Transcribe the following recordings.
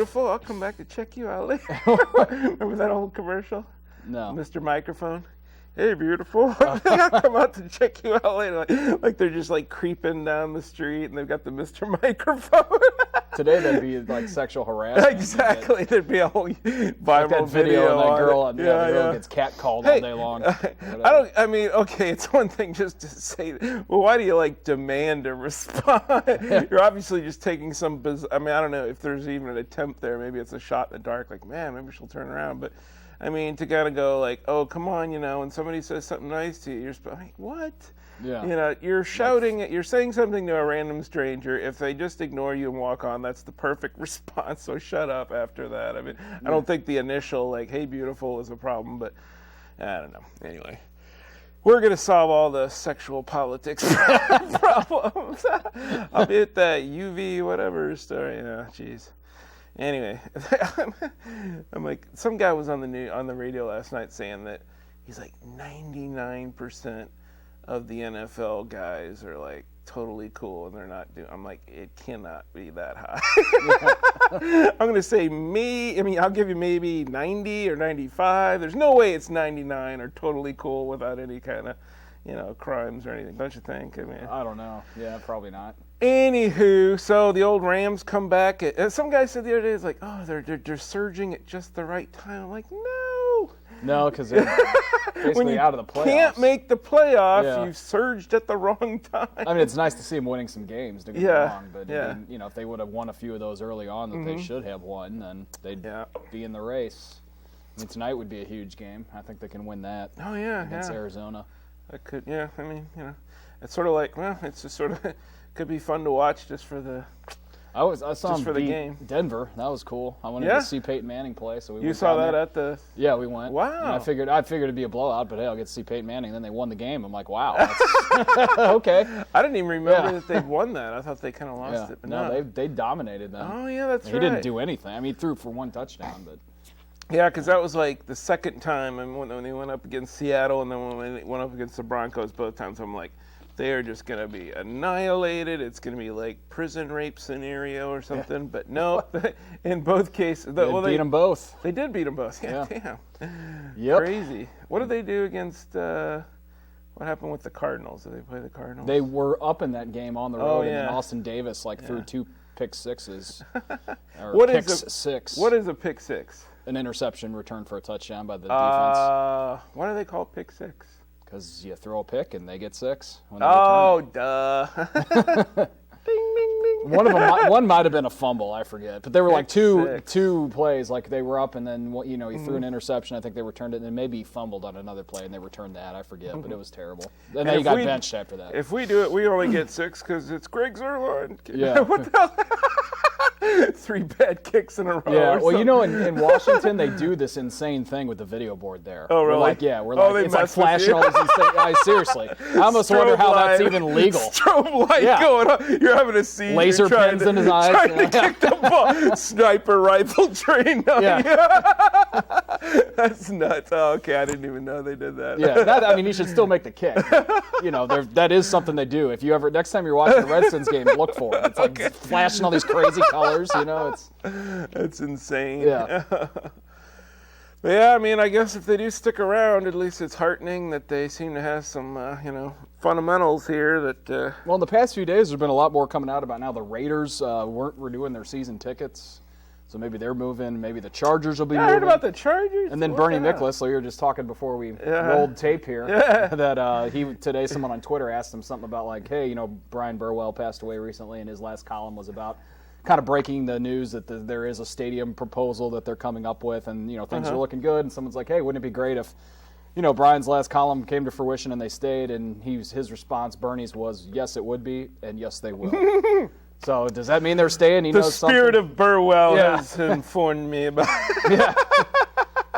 beautiful. I'll come back to check you out later. Remember that old commercial? No. Mr. Microphone. Hey, beautiful. I'll come out to check you out later. Like they're just like creeping down the street and they've got the Mr. Microphone. Today that'd be like sexual harassment. Exactly. There'd be a whole viral like that video of that girl, on it. the girl gets catcalled all day long. Okay, it's one thing just to say, well, why do you like demand a response? You're obviously just taking some, I don't know if there's even an attempt there. Maybe it's a shot in the dark, like, man, maybe she'll turn around. But I mean, to kind of go like, oh, come on, when somebody says something nice to you, you're like, what? Yeah. You're shouting, you're saying something to a random stranger. If they just ignore you and walk on, that's the perfect response. So shut up after that. I mean, I don't think the initial, like, hey, beautiful is a problem, but I don't know. Anyway, we're going to solve all the sexual politics problems. I'll be at that UV whatever story. Jeez. Anyway, I'm like, some guy was on the radio last night saying that he's like 99% of the NFL guys are like totally cool and they're not doing. I'm like, it cannot be that high. I'm gonna say I'll give you maybe 90 or 95. There's no way it's 99 or totally cool without any kind of crimes or anything. Don't you think? I mean, I don't know. Yeah, probably not. Anywho, so the old Rams come back. Some guy said the other day, it's like, oh, they're surging at just the right time. I'm like, no, because they're basically out of the playoffs. Can't make the playoffs. You've surged at the wrong time. I mean, it's nice to see them winning some games. Don't get me wrong, but if they would have won a few of those early on that they should have won, then they'd be in the race. I mean, tonight would be a huge game. I think they can win that. Oh yeah, against Arizona. That could, I mean, it's sort of like, it's just sort of could be fun to watch just for the. I saw him beat game. Denver. That was cool. I wanted to see Peyton Manning play, so we. You saw that at the. Yeah, we went. Wow. And I figured it'd be a blowout, but hey, I'll get to see Peyton Manning. Then they won the game. I'm like, wow. Okay. I didn't even remember that they'd won that. I thought they kind of lost it. But no, they dominated them. Oh yeah, that's right. He didn't do anything. I mean, he threw for one touchdown, but. Yeah, because that was like the second time when they went up against Seattle, and then when they went up against the Broncos both times, I'm like, they are just going to be annihilated. It's going to be like prison rape scenario or something. But no, in both cases. They beat them both. They did beat them both. Yeah, damn. Yep. Crazy. What did they do against, what happened with the Cardinals? Did they play the Cardinals? They were up in that game on the road, and then Austin Davis threw 2 pick sixes. Or six. What is a pick six? An interception returned for a touchdown by the defense. Why do they call it pick six? Because you throw a pick and they get 6. When they duh. Ding, ding, ding. One might have been a fumble, I forget. But they were like two plays, like they were up and then he threw an interception. I think they returned it, and then maybe he fumbled on another play and they returned that. I forget, but it was terrible. And then he got benched after that. If we do it, we only get 6 because it's Greg Zuerlein. Yeah. What the hell? 3 bad kicks in a row. Yeah, well, in Washington, they do this insane thing with the video board there. Oh, really? It's like flashing all these insane. Seriously. I almost wonder how that's even legal. Strobe light going on. You're having a scene. Laser pins in his eyes. Trying to kick the ball. Sniper rifle trained on you. That's nuts. Oh, okay, I didn't even know they did that. Yeah, you should still make the kick. That is something they do. If you ever, next time you're watching a Redskins game, look for it. It's like flashing all these crazy colors. It's insane. Yeah. But yeah, I guess if they do stick around, at least it's heartening that they seem to have some, fundamentals here that. Well, in the past few days, there's been a lot more coming out about now the Raiders weren't renewing their season tickets. So maybe they're moving. Maybe the Chargers will be moving. I heard about the Chargers. And then Bernie Miklasz, so you were just talking before we rolled tape here, that today someone on Twitter asked him something about like, hey, Brian Burwell passed away recently, and his last column was about kind of breaking the news that there is a stadium proposal that they're coming up with, and things are looking good. And someone's like, hey, wouldn't it be great if Brian's last column came to fruition and they stayed? And his response, Bernie's, was, yes, it would be, and yes, they will. So does that mean they're staying? The spirit of Burwell has informed me about it. Yeah.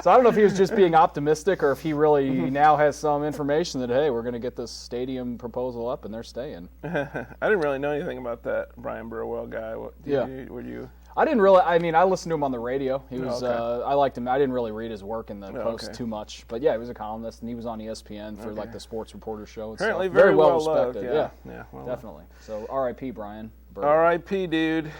So I don't know if he was just being optimistic or if he really now has some information that, hey, we're going to get this stadium proposal up and they're staying. I didn't really know anything about that Brian Burwell guy. Would you? I didn't really. I listened to him on the radio. He was. I liked him. I didn't really read his work in the Post too much, but yeah, he was a columnist and he was on ESPN for like the sports reporter show. And Apparently, stuff. very well respected. Loved. Yeah, well, definitely. So, R.I.P. Brian. R.I.P. dude.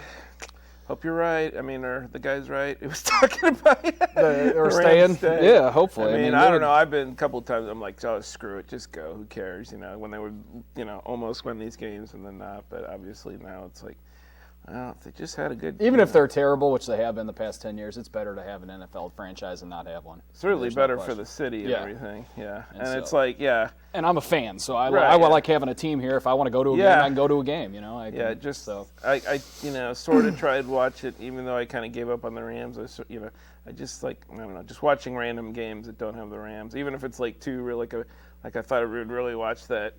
hope you're right. I mean, or the guy's right. It was talking about or staying. Yeah, hopefully. I mean, I don't know. I've been a couple of times. I'm like, oh, screw it, just go. Who cares? When they would, almost win these games and then not. But obviously now it's like, well, if they just had a good. Even if they're terrible, which they have been the past 10 years, it's better to have an NFL franchise and not have one. Certainly better for the city and everything. Yeah, and so, it's like, And I'm a fan, so I like having a team here. If I want to go to a game, I can go to a game. I sort of tried to watch it, even though I kind of gave up on the Rams. I just like, I don't know, just watching random games that don't have the Rams, even if it's like two real like I thought I would really watch that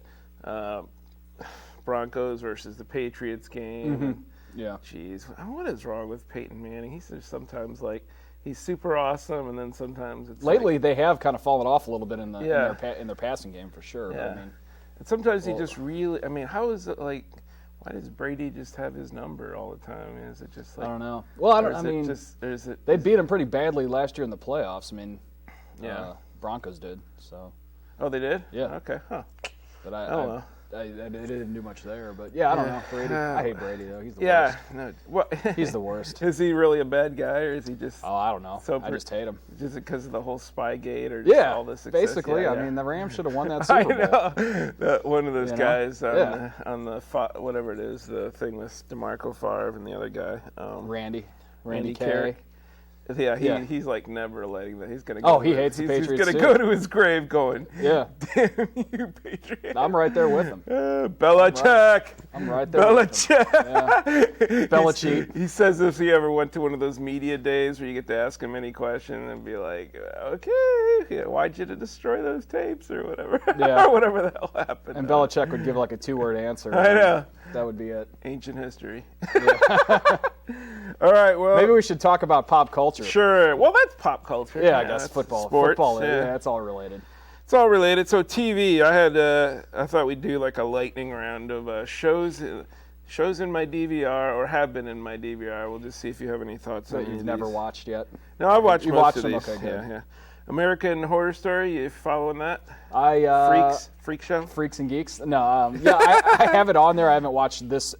Broncos versus the Patriots game. Mm-hmm. Yeah. Jeez, what is wrong with Peyton Manning? He's just sometimes like he's super awesome, and then sometimes it's lately they have kind of fallen off a little bit in their passing game for sure. Yeah. But, and sometimes he just really. I mean, how is it like? Why does Brady just have his number all the time? Is it just like? I don't know. Well, they beat him pretty badly last year in the playoffs. I mean, Broncos did. So. Oh, they did? Yeah. Okay. Huh. But I didn't do much there, but I don't know. Brady. I hate Brady though. He's the worst. No. What? He's the worst. Is he really a bad guy, or is he just? Oh, I don't know. I just hate him. Just because of the whole Spygate, or just all this success? Basically. I mean, the Rams should have won that Super Bowl. I know. One of those guys on the whatever it is, the thing with DeMarco Favre and the other guy, Randy Carey. Yeah, he's like never letting that. He's gonna. Go he hates the Patriots. He's gonna go to his grave going. Yeah. Damn you, Patriots! I'm right there with him. Belichick. I'm right there. Belichick. With him. Belichick. He says if he ever went to one of those media days where you get to ask him any question and be like, okay, why'd you destroy those tapes or whatever, or whatever the hell happened. And Belichick would give like a 2-word answer. I know. That would be it. Ancient history. All right, well. Maybe we should talk about pop culture. Sure. Well, that's pop culture. Yeah, I guess football. Sports. Football, it's all related. It's all related. So TV, I thought we'd do like a lightning round of shows in my DVR or have been in my DVR. We'll just see if you have any thoughts on these. You've never watched yet? No, I've watched most of them? these. Okay, good. Yeah. American Horror Story, you following that? Freak show? Freaks and Geeks? No, I have it on there. I haven't watched this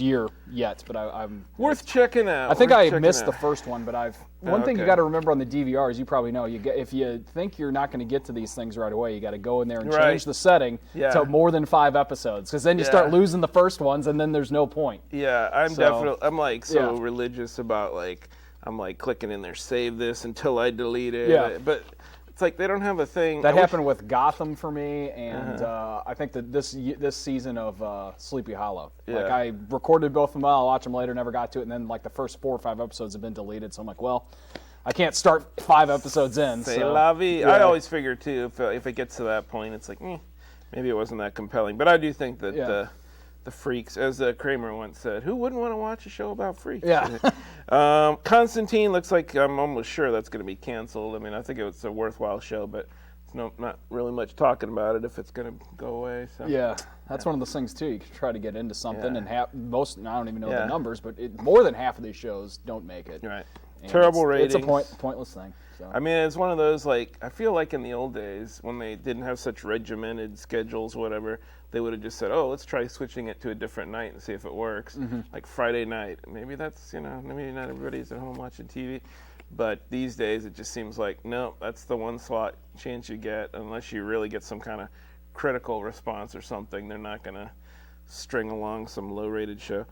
year yet, but I'm worth checking out. I think I missed the first one, but one thing you got to remember on the DVR is you probably know if you think you're not going to get to these things right away, you got to go in there and change the setting to more than 5 episodes, because then you start losing the first ones, and then there's no point. Yeah, I'm like religious about like. I'm like clicking in there, save this until I delete it. Yeah. But it's like they don't have a thing. That happened with Gotham for me, and I think that this season of Sleepy Hollow. Yeah. Like I recorded both of them. I'll watch them later. Never got to it, and then like the first 4 or 5 episodes have been deleted. So I'm like, well, I can't start 5 episodes in. C'est la vie. I always figure too, if it gets to that point, it's like maybe it wasn't that compelling. But I do think that. The freaks, as Kramer once said, who wouldn't want to watch a show about freaks? Yeah. Constantine looks like I'm almost sure that's going to be canceled. I mean, I think it's a worthwhile show, but it's not really much talking about it if it's going to go away. So. Yeah, that's one of those things too. You can try to get into something, and I don't even know the numbers, but more than half of these shows don't make it. Right. And Terrible ratings. It's a pointless thing. So. I mean, it's one of those, like, I feel like in the old days when they didn't have such regimented schedules or whatever, they would have just said, oh, let's try switching it to a different night and see if it works. Mm-hmm. Like Friday night. Maybe that's, maybe not everybody's at home watching TV. But these days it just seems like, no, that's the one slot chance you get. Unless you really get some kind of critical response or something, they're not going to string along some low-rated show.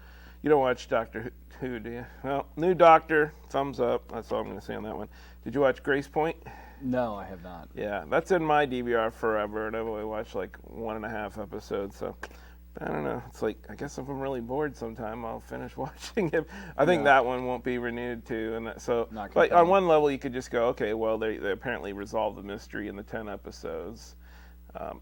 You don't watch Doctor Who, do you? Well, new Doctor, thumbs up. That's all I'm going to say on that one. Did you watch Grace Point? No, I have not. Yeah, that's in my DVR forever, and I've only watched like 1.5 episodes, so I don't know. It's like, I guess if I'm really bored sometime, I'll finish watching it. I think that one won't be renewed too, and so. But on one level, you could just go, okay, well, they apparently resolved the mystery in the 10 episodes.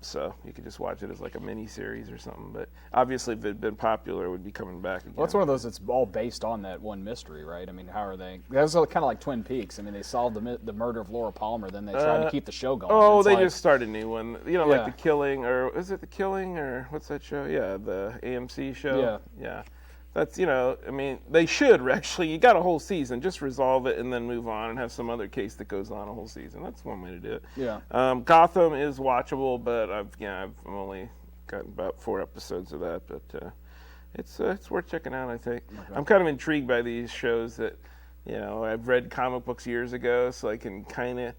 So you could just watch it as like a mini series or something. But obviously, if it had been popular, it would be coming back again. Well, it's one of those that's all based on that one mystery, right? I mean, how are they? That's kind of like Twin Peaks. I mean, they solved the murder of Laura Palmer, then they tried to keep the show going. Oh, they just started a new one. Like The Killing, or is it The Killing, or what's that show? Yeah, the AMC show. Yeah. That's, I mean, they should actually. You got a whole season. Just resolve it and then move on and have some other case that goes on a whole season. That's one way to do it. Yeah. Gotham is watchable, but I've only gotten about 4 episodes of that. But It's worth checking out, I think. Okay. I'm kind of intrigued by these shows that, I've read comic books years ago, so I can kind of,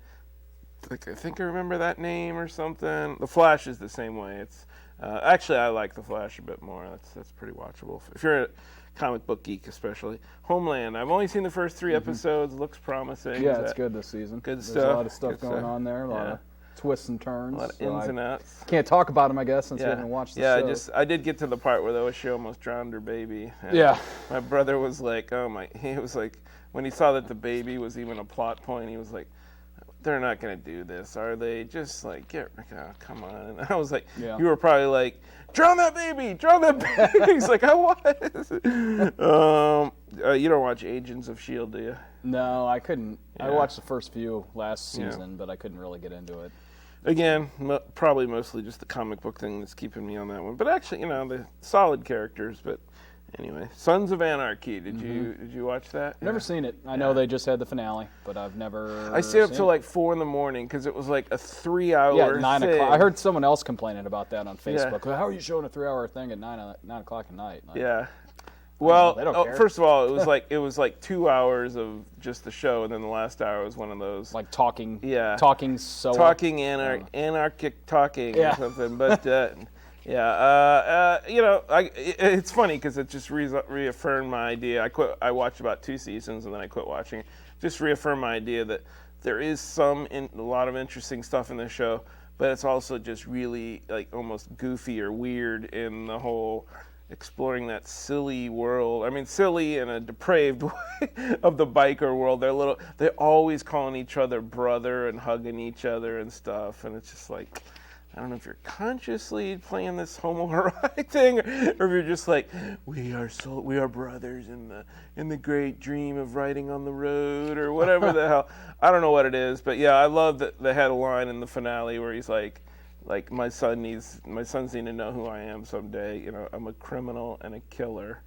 I think I remember that name or something. The Flash is the same way. It's actually, I like The Flash a bit more. That's pretty watchable if you're a comic book geek, especially. Homeland. I've only seen the first 3 episodes. Looks promising. Yeah, it's good this season. Good stuff. There's a lot of stuff going on there. A lot of twists and turns. A lot of ins and outs. Can't talk about them, I guess, since we haven't watched the show. I did get to the part where she almost drowned her baby. My brother was like, he was like, when he saw that the baby was even a plot point, he was like, they're not going to do this, are they? Just like, come on. And I was like, you were probably like, drown that baby! He's like, I was. You don't watch Agents of S.H.I.E.L.D., do you? No, I couldn't. Yeah. I watched the first few last season, but I couldn't really get into it. Again, probably mostly just the comic book thing that's keeping me on that one. But actually, the solid characters, but... Anyway, Sons of Anarchy. Did you watch that? Never seen it. I know they just had the finale, but I've never. I stayed up till like 4 a.m. because it was like a 3-hour. Yeah, 9 o'clock. I heard someone else complaining about that on Facebook. Yeah. How are you showing a 3-hour thing at 9 o'clock at night? Like, yeah. Well, first of all, it was like 2 hours of just the show, and then the last hour was one of those like talking. Yeah. Talking anarchic talking or something, but. It's funny because it just reaffirmed my idea. I watched about 2 seasons and then I quit watching. Just reaffirmed my idea that there is a lot of interesting stuff in this show, but it's also just really like almost goofy or weird in the whole exploring that silly world. I mean, silly in a depraved way of the biker world. They're always calling each other brother and hugging each other and stuff, and it's just like. I don't know if you're consciously playing this homoerotic thing, or if you're just like, we are brothers in the great dream of riding on the road, or whatever the hell. I don't know what it is, but yeah, I love that they had a line in the finale where he's like my sons need to know who I am someday. I'm a criminal and a killer.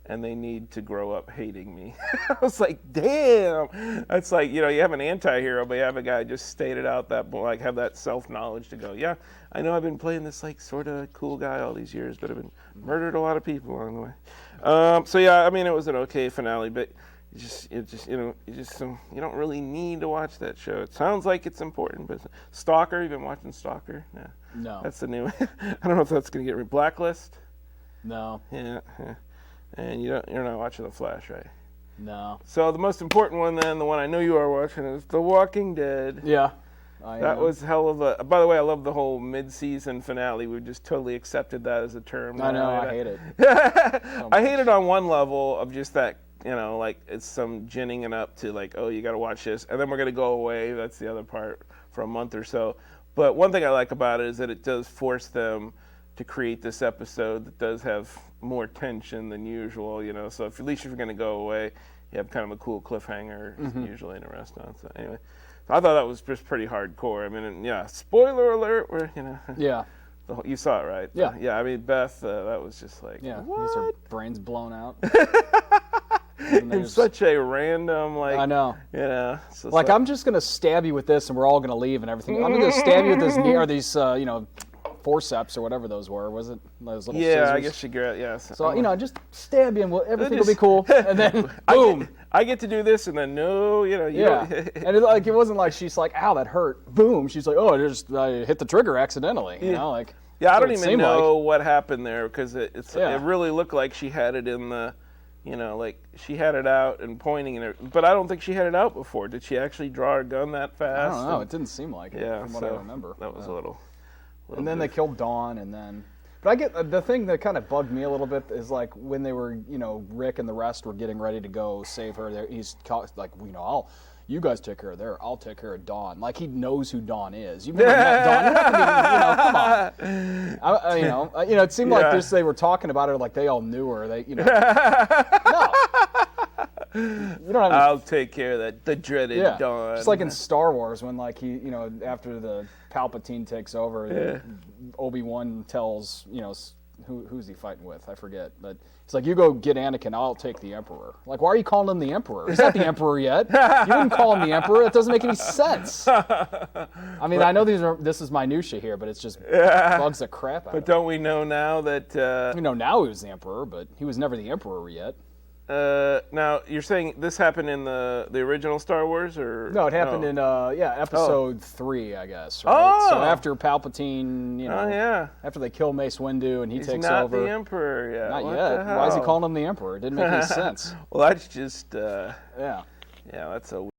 And they need to grow up hating me. I was like, damn. That's like, you have an anti-hero, but you have a guy just stated out that, like, have that self-knowledge to go, yeah, I know I've been playing this, like, sort of cool guy all these years, but I've been murdered a lot of people along the way. It was an okay finale, but you don't really need to watch that show. It sounds like it's important, but Stalker, you've been watching Stalker? No. That's the new one. I don't know if that's going to get Blacklist? No. Yeah. And you're not watching The Flash, right? No. So the most important one then, the one I know you are watching, is The Walking Dead. Yeah. That was hell of a... By the way, I love the whole mid-season finale. We just totally accepted that as a term. I know, I hate it. I hate it on one level of just that, like it's some ginning it up to like, oh, you got to watch this, and then we're going to go away. That's the other part for a month or so. But one thing I like about it is that it does force them to create this episode that does have more tension than usual, So at least if you're going to go away, you have kind of a cool cliffhanger, usually in a restaurant. So anyway, I thought that was just pretty hardcore. I mean, spoiler alert, Yeah. You saw it, right? Yeah. Yeah, I mean, Beth, that was just like, what? Her brain's blown out. In such a random, like... I know. Like, I'm just going to stab you with this and we're all going to leave and everything. I'm going to stab you with this, or these, forceps or whatever those were, was it? Those little scissors? I guess you get yes. So just stab you and everything will be cool. And then boom, I get to do this, and then no, you don't. And it wasn't like she's like, ow, that hurt. Boom, she's like, oh, I hit the trigger accidentally. I don't even know what happened there because it really looked like she had it in the. Like she had it out and pointing and everything. But I don't think she had it out before. Did she actually draw her gun that fast? I don't know. It didn't seem like it from what I remember. That was a little. And then they killed Dawn, and then... But I get... The thing that kind of bugged me a little bit is, like, when they were, Rick and the rest were getting ready to go save her, he's like, you guys take care of her, I'll take care of Dawn. Like, he knows who Dawn is. You've never met Dawn. You're not going to be, come on. It seemed like they were talking about her like they all knew her. No. You don't have I'll take care of that. The dreaded Dawn. Just like in Star Wars when after the Palpatine takes over, Obi-Wan tells, who's he fighting with? I forget. But he's like, you go get Anakin, I'll take the Emperor. Like, why are you calling him the Emperor? He's not the Emperor yet. You wouldn't call him the Emperor. It doesn't make any sense. I mean, I know this is minutia here, but it's just bugs the crap out of me. But don't we know now that... We know now he was the Emperor, but he was never the Emperor yet. Now, you're saying this happened in the original Star Wars, or... No, it happened in, episode 3, I guess, right? Oh! So after Palpatine, after they kill Mace Windu and he takes He's not over. the Emperor yet. Not What yet. the hell? Why is he calling him the Emperor? It didn't make any sense. Well, that's just... Yeah. Yeah, that's a